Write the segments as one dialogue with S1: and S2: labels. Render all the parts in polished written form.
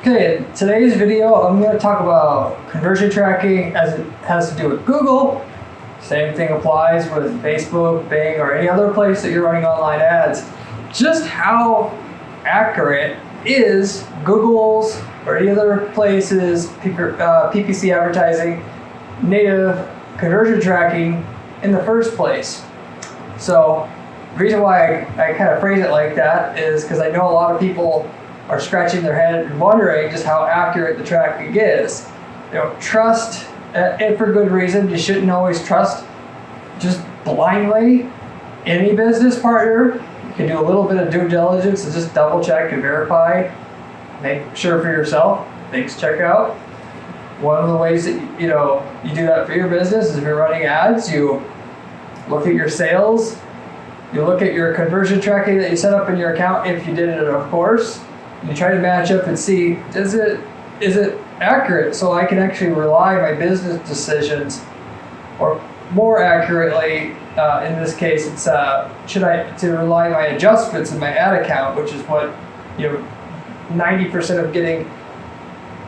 S1: Okay, in today's video, I'm going to talk about conversion tracking as it has to do with Google. Same thing applies with Facebook, Bing, or any other place that you're running online ads. Just how accurate is Google's or any other places PPC advertising native conversion tracking in the first place? So the reason why I kind of phrase it like that is because I know a lot of people are scratching their head and wondering just how accurate the tracking is. You know, trust, and for good reason. You shouldn't always trust just blindly any business partner. You can do a little bit of due diligence and just double check and verify. Make sure for yourself, things check out. One of the ways that you do that for your business is if you're running ads, you look at your sales, you look at your conversion tracking that you set up in your account, if you did it, of course. You try to match up and see, is it accurate so I can actually rely my business decisions, or more accurately, in this case, it's should I rely on my adjustments in my ad account, which is what 90% of getting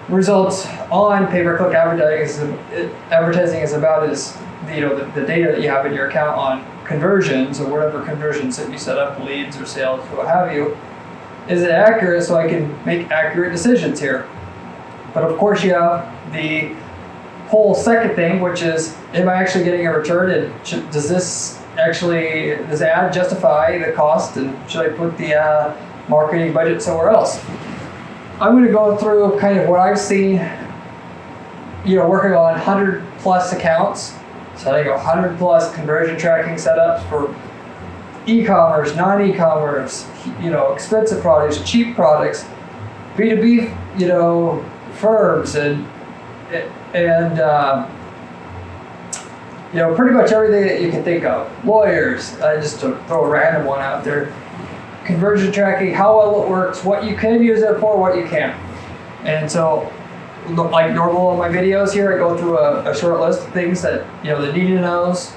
S1: results on pay-per-click advertising is about, is the data that you have in your account on conversions or whatever conversions that you set up, leads or sales, what have you. Is it accurate so I can make accurate decisions here? But of course you have the whole second thing, which is, am I actually getting a return, and does this ad justify the cost, and should I put the marketing budget somewhere else? I'm going to go through kind of what I've seen, working on 100 plus accounts, setting 100 plus conversion tracking setups for e-commerce, non-e-commerce, expensive products, cheap products, B2B, firms, and pretty much everything that you can think of. Lawyers, just to throw a random one out there. Conversion tracking, how well it works, what you can use it for, what you can't. And so, like normal on my videos here, I go through a short list of things that the need to knows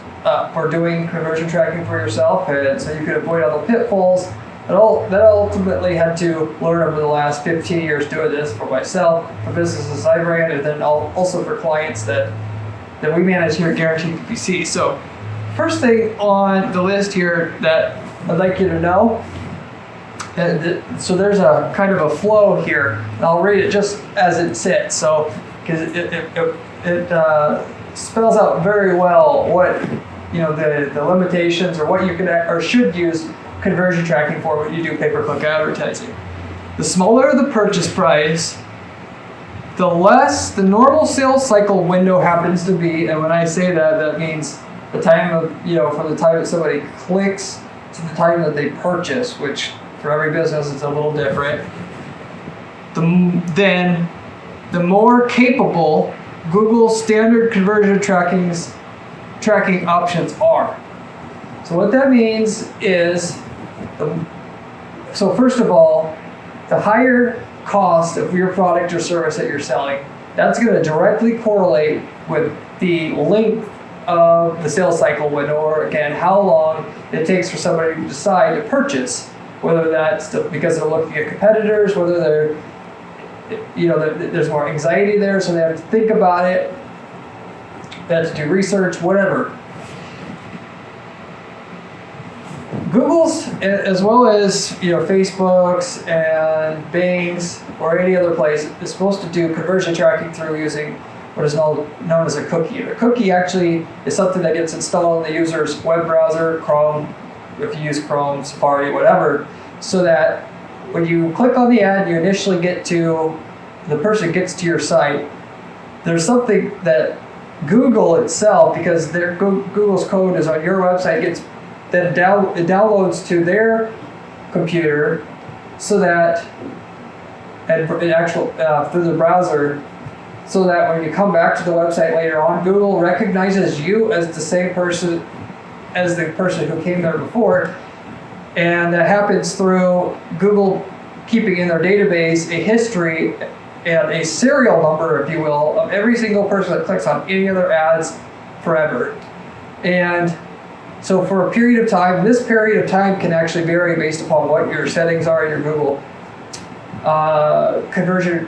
S1: for doing conversion tracking for yourself, and so you can avoid all the pitfalls that I ultimately had to learn over the last 15 years doing this for myself, for businesses I ran, and then also for clients that we manage here at Guaranteed PPC. So first thing on the list here that I'd like you to know, so there's a kind of a flow here, and I'll read it just as it sits, so because it spells out very well what the limitations, or what you can or should use conversion tracking for when you do pay-per-click advertising. The smaller the purchase price, the less the normal sales cycle window happens to be. And when I say that, that means the time of from the time that somebody clicks to the time that they purchase, which for every business is a little different. Then the more capable Google's standard conversion tracking options are. So what that means is, so first of all, the higher cost of your product or service that you're selling, that's going to directly correlate with the length of the sales cycle window, or again, how long it takes for somebody to decide to purchase, whether that's because they're looking at competitors, whether they're, there's more anxiety there, so they have to think about it, they have to do research, whatever. Google's, as well as Facebook's and Bing's or any other place, is supposed to do conversion tracking through using what is known as a cookie. A cookie actually is something that gets installed in the user's web browser, Chrome, if you use Chrome, Safari, whatever, so that when you click on the ad, you initially the person gets to your site. There's something that Google itself, because Google's code is on your website, it downloads to their computer, so that, and through the browser, so that when you come back to the website later on, Google recognizes you as the same person as the person who came there before, and that happens through Google keeping in their database a history and a serial number, if you will, of every single person that clicks on any other ads forever. And so for a period of time, this period of time can actually vary based upon what your settings are in your Google conversion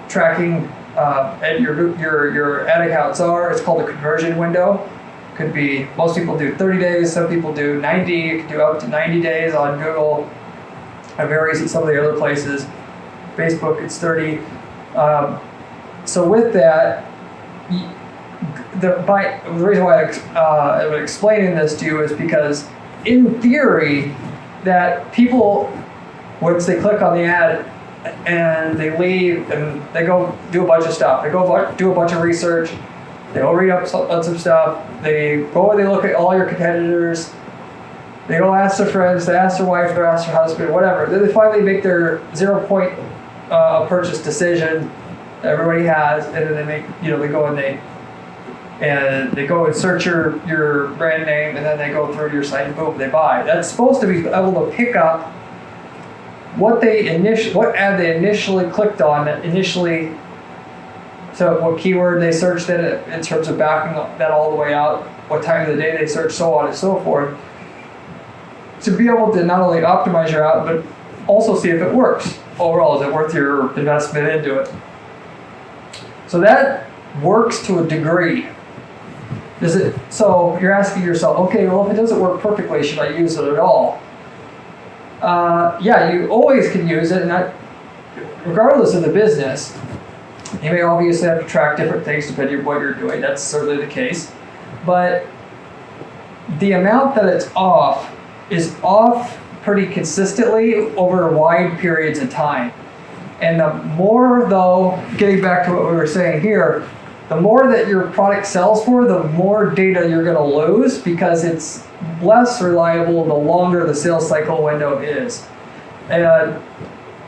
S1: tracking and your ad accounts are. It's called a conversion window. Could be, most people do 30 days, some people do 90, you can do up to 90 days on Google. It varies at some of the other places. Facebook, it's 30. So with that, the reason why I'm explaining this to you is because in theory, that people, once they click on the ad and they leave and they go do a bunch of stuff, they go do a bunch of research, they go read up on some stuff, they go and they look at all your competitors, they go ask their friends, they ask their wife, they ask their husband, whatever. Then they finally make their 0-point purchase decision that everybody has, and then they make, they go and search your brand name, and then they go through to your site and boom, they buy. That's supposed to be able to pick up what ad they initially clicked on, so what keyword they searched in terms of backing that all the way out, what time of the day they searched, so on and so forth, to be able to not only optimize your ad, but also see if it works overall. Is it worth your investment into it? So that works to a degree. So you're asking yourself, okay, well, if it doesn't work perfectly, should I use it at all? Yeah, you always can use it, and regardless of the business. You may obviously have to track different things depending on what you're doing. That's certainly the case. But the amount that it's off is off pretty consistently over wide periods of time. And the more, though, getting back to what we were saying here, the more that your product sells for, the more data you're going to lose because it's less reliable the longer the sales cycle window is. And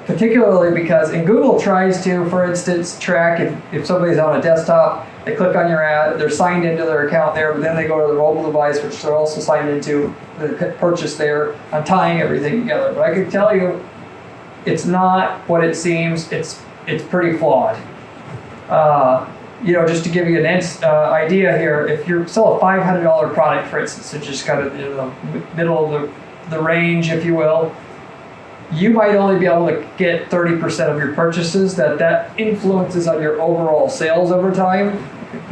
S1: particularly because, and Google tries to, for instance, track if somebody's on a desktop, they click on your ad, they're signed into their account there, but then they go to the mobile device, which they're also signed into, the purchase there. I'm tying everything together. But I can tell you, it's not what it seems. It's pretty flawed. Just to give you an idea here, if you're still a $500 product, for instance, it's just kind of in the middle of the range, if you will, you might only be able to get 30% of your purchases. That influences on your overall sales over time.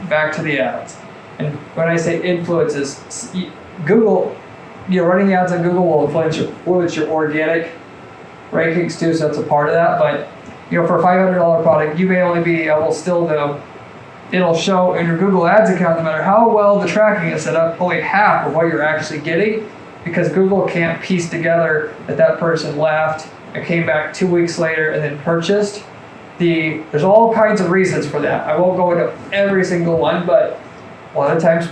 S1: Back to the ads. And when I say influences, Google, running the ads on Google will influence your organic rankings too, so that's a part of that. But for a $500 product, you may only be able still to, it'll show in your Google Ads account, no matter how well the tracking is set up, only half of what you're actually getting, because Google can't piece together that person left and came back 2 weeks later and then purchased. There's all kinds of reasons for that. I won't go into every single one, but a lot of times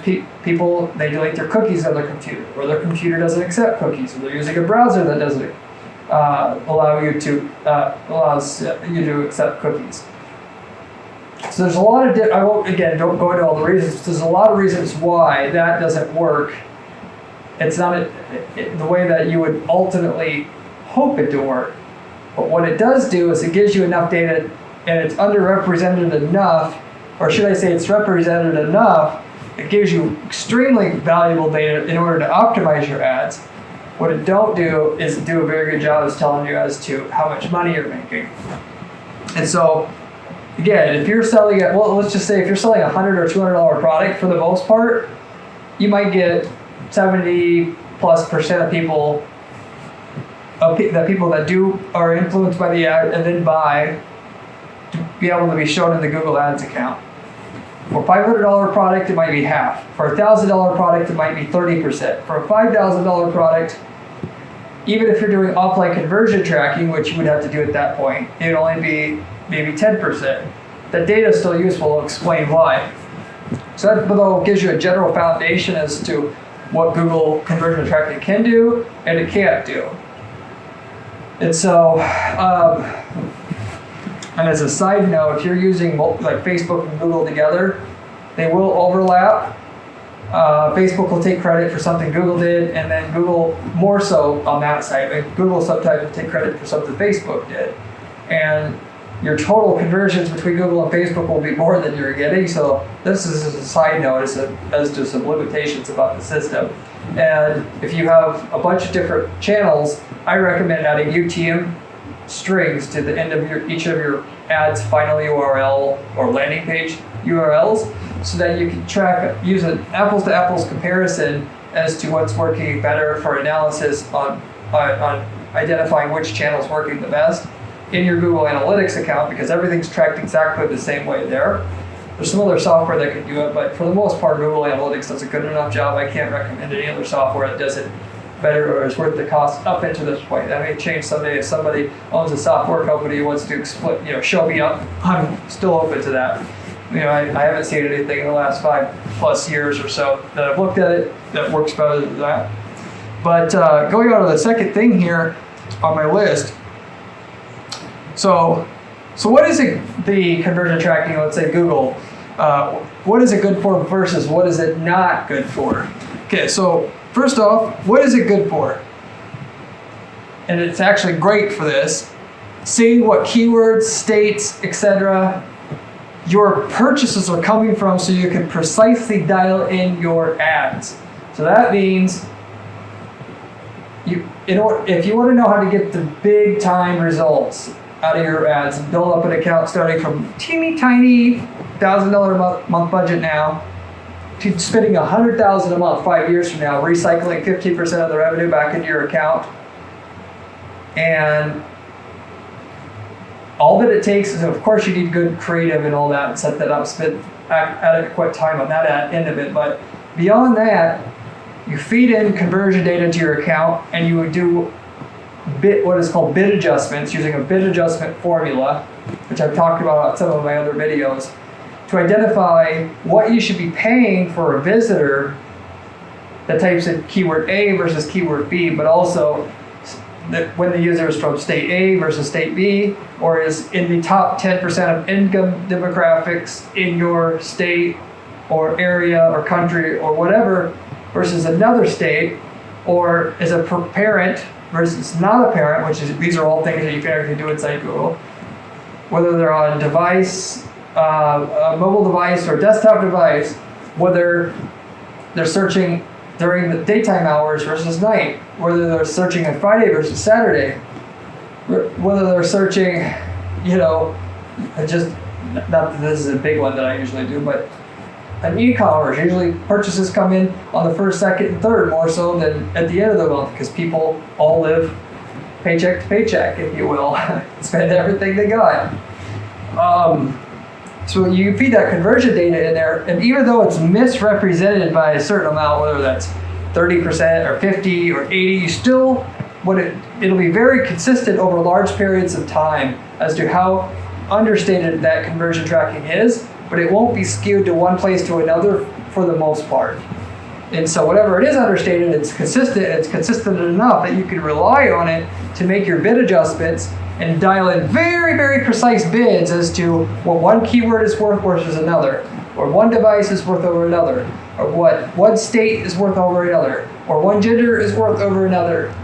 S1: people, they delete their cookies on their computer, or their computer doesn't accept cookies, or they're using a browser that doesn't allows you to accept cookies. So there's a lot of, I won't, again, don't go into all the reasons, but there's a lot of reasons why that doesn't work. It's not the way that you would ultimately hope it to work. But what it does do is it gives you enough data, and it's underrepresented enough, or should I say it's represented enough, it gives you extremely valuable data in order to optimize your ads. What it don't do is do a very good job of telling you as to how much money you're making. And so, again, if you're selling it, well, let's just say if you're selling a $100 or $200 product, for the most part, you might get 70+% of people, the people that are influenced by the ad and then buy, to be able to be shown in the Google Ads account. For a $500 product, it might be half. For a $1,000 product, it might be 30%. For a $5,000 product, even if you're doing offline conversion tracking, which you would have to do at that point, it would only be maybe 10%. That data is still useful. I'll explain why. So that below gives you a general foundation as to what Google conversion tracking can do and it can't do. And so, and as a side note, if you're using like Facebook and Google together, they will overlap. Facebook will take credit for something Google did, and then Google more so on that side. Google sometimes will take credit for something Facebook did. And your total conversions between Google and Facebook will be more than you're getting. So this is a side note as to some limitations about the system. And if you have a bunch of different channels, I recommend adding UTM strings to the end of each of your ads final URL or landing page URLs, so that you can use an apples to apples comparison as to what's working better for analysis on identifying which channel is working the best in your Google Analytics account, because everything's tracked exactly the same way there. There's some other software that can do it, but for the most part, Google Analytics does a good enough job. I can't recommend any other software that does it better or is worth the cost up into this point. That may change someday if somebody owns a software company who wants to show me up. I'm still open to that. I haven't seen anything in the last 5+ years or so that I've looked at it that works better than that. But going on to the second thing here on my list. So what is the conversion tracking, let's say Google, what is it good for versus what is it not good for? Okay, so first off, what is it good for? And it's actually great for this. Seeing what keywords, states, etc. your purchases are coming from, so you can precisely dial in your ads. So that means if you want to know how to get the big time results out of your ads and build up an account starting from teeny tiny $1,000 a month budget now to spending $100,000 a month 5 years from now, recycling 50% of the revenue back into your account, and all that it takes is, of course, you need good creative and all that, and set that up, spend adequate time on that end of it. But beyond that, you feed in conversion data to your account, and you would do what is called bid adjustments using a bid adjustment formula, which I've talked about on some of my other videos, to identify what you should be paying for a visitor that types in keyword A versus keyword B, but also when the user is from state A versus state B, or is in the top 10% of income demographics in your state or area or country or whatever, versus another state, or is a parent versus not a parent, these are all things that you can actually do inside Google. Whether they're on device, a mobile device or desktop device, whether they're searching during the daytime hours versus night, whether they're searching on Friday versus Saturday, whether they're searching, just, not that this is a big one that I usually do, but an e-commerce, usually purchases come in on the first, second, and third more so than at the end of the month, because people all live paycheck to paycheck, if you will, spend everything they got. So you feed that conversion data in there, and even though it's misrepresented by a certain amount, whether that's 30% or 50 or 80, you still, it'll be very consistent over large periods of time as to how understated that conversion tracking is, but it won't be skewed to one place to another for the most part. And so whatever it is understated, it's consistent enough that you can rely on it to make your bid adjustments and dial in very, very precise bids as to what one keyword is worth versus another, or one device is worth over another, or what one state is worth over another, or one gender is worth over another.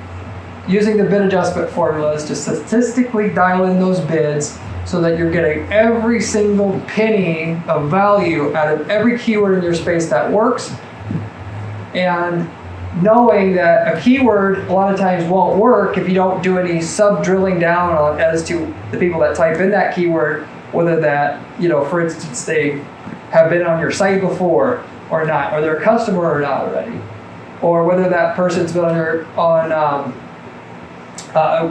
S1: Using the bid adjustment formulas to statistically dial in those bids so that you're getting every single penny of value out of every keyword in your space that works, and knowing that a keyword a lot of times won't work if you don't do any sub-drilling down on as to the people that type in that keyword, whether that, for instance, they have been on your site before or not, or they're a customer or not already, or whether that person's been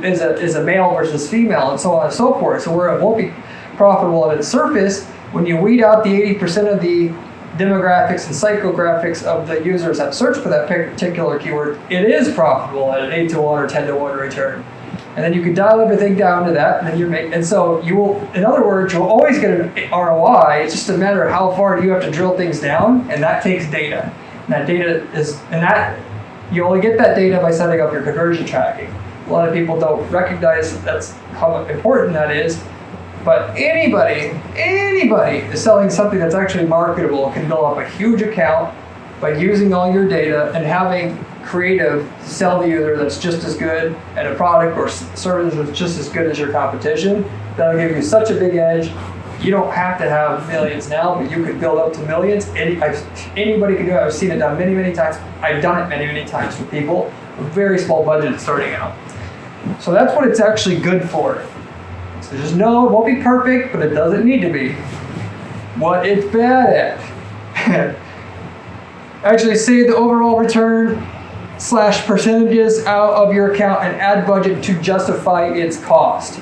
S1: is a male versus female, and so on and so forth. So where it won't be profitable at its surface, when you weed out the 80% of the demographics and psychographics of the users that search for that particular keyword, it is profitable at an 8 to 1 or 10 to 1 return. And then you can dial everything down to that, and then and so you will, in other words, you'll always get an ROI. It's just a matter of how far do you have to drill things down, and that takes data. And that data you only get that data by setting up your conversion tracking. A lot of people don't recognize that's how important that is. But anybody is selling something that's actually marketable can build up a huge account by using all your data and having creative to sell the user that's just as good at a product or service that's just as good as your competition. That'll give you such a big edge. You don't have to have millions now, but you could build up to millions. Anybody can do it. I've seen it done many, many times. I've done it many, many times with people with very small budget starting out. So that's what it's actually good for. So just know it won't be perfect, but it doesn't need to be. What it's bad at. Actually save the overall return / percentages out of your account and add budget to justify its cost.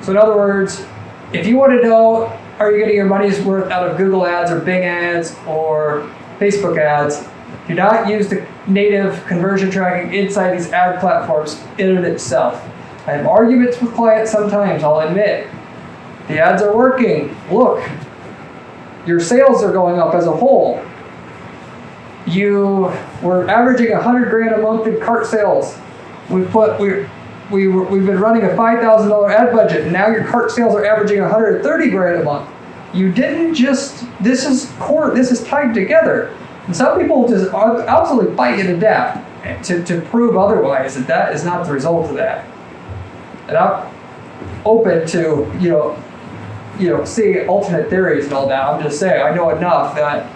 S1: So in other words, if you want to know, are you getting your money's worth out of Google ads or Bing ads or Facebook ads, do not use the native conversion tracking inside these ad platforms in it itself. I have arguments with clients sometimes, I'll admit. The ads are working. Look, your sales are going up as a whole. You were averaging 100 grand a month in cart sales. We've been running a $5,000 ad budget, and now your cart sales are averaging 130 grand a month. You didn't just, this is tied together. And some people just absolutely fight you to death to prove otherwise, that is not the result of that. And I'm open to, see alternate theories and all that. I'm just saying, I know enough that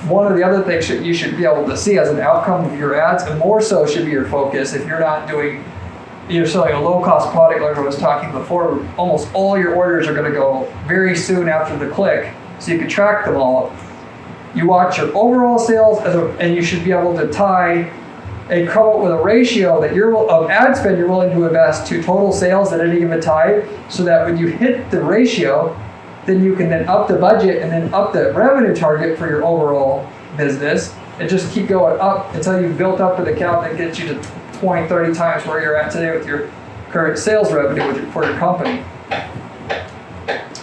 S1: one of the other things you should be able to see as an outcome of your ads, and more so should be your focus, if you're not you're selling a low-cost product like I was talking before, almost all your orders are going to go very soon after the click, so you can track them all. You watch your overall sales, and you should be able to come up with a ratio of ad spend you're willing to invest to total sales at any given time, so that when you hit the ratio, then you can then up the budget and then up the revenue target for your overall business, and just keep going up until you've built up an account that gets you to 20, 30 times where you're at today with your current sales revenue for your company.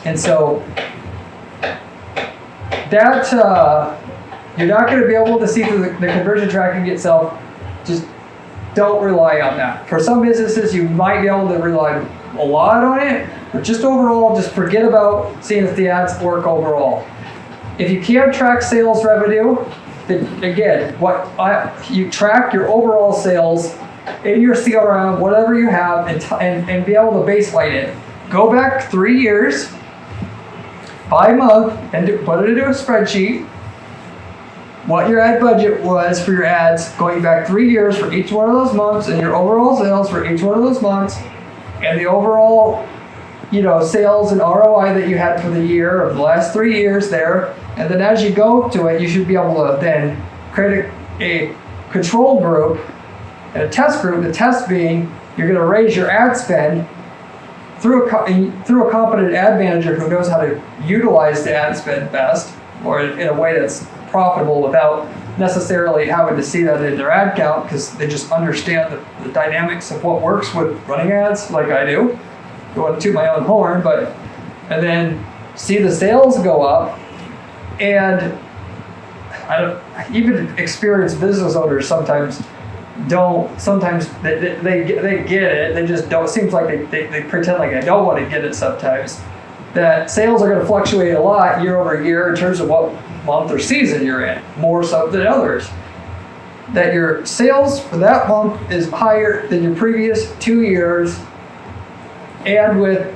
S1: And so that you're not going to be able to see through the conversion tracking itself. Just don't rely on that. For some businesses, you might be able to rely a lot on it, but just overall, just forget about seeing if the ads work overall. If you can't track sales revenue, then again, you track your overall sales in your CRM, whatever you have, and be able to baseline it. Go back 3 years, by month, and put it into a spreadsheet. What your ad budget was for your ads going back 3 years for each one of those months, and your overall sales for each one of those months, and the overall, sales and ROI that you had for the year of the last 3 years there. And then as you go to it, you should be able to then create a control group and a test group. The test being, you're going to raise your ad spend through a competent ad manager who knows how to utilize the ad spend best, or in a way that's profitable without necessarily having to see that in their ad count, because they just understand the dynamics of what works with running ads, like I do. Going to toot my own horn, and then see the sales go up. And even experienced business owners sometimes don't. Sometimes they get it. They just don't. It seems like they pretend like they don't want to get it sometimes. That sales are going to fluctuate a lot year over year in terms of what month or season you're in, more so than others. That your sales for that month is higher than your previous 2 years, and with,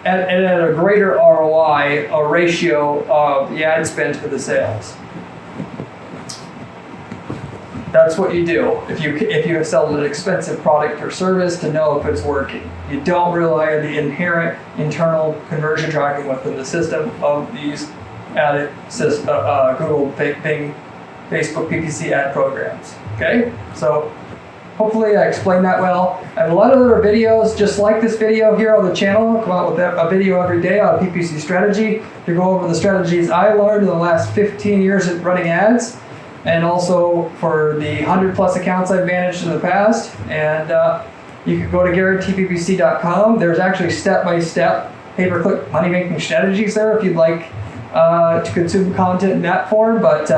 S1: at a greater ROI, a ratio of the ad spend to the sales. That's what you do if you sell an expensive product or service to know if it's working. You don't rely on the inherent internal conversion tracking within the system of these Google, Bing, Facebook, PPC ad programs. Okay, so hopefully I explained that well. I have a lot of other videos just like this video here on the channel. I come out with a video every day on PPC strategy to go over the strategies I learned in the last 15 years of running ads, and also for the 100+ accounts I've managed in the past. And you can go to guaranteeppc.com. There's actually step-by-step pay-per-click money-making strategies there if you'd like to consume content in that form. But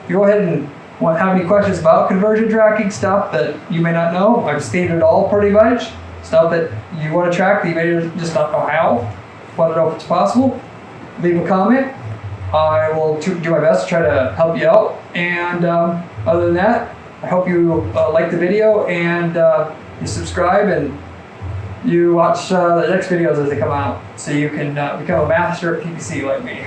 S1: you go ahead and have any questions about conversion tracking, stuff that you may not know. I've stated it all pretty much. Stuff that you want to track that you may just not know how. Want to know if it's possible? Leave a comment. I will do my best to try to help you out. And other than that, I hope you like the video, and you subscribe and you watch the next videos as they come out, so you can become a master at PPC like me.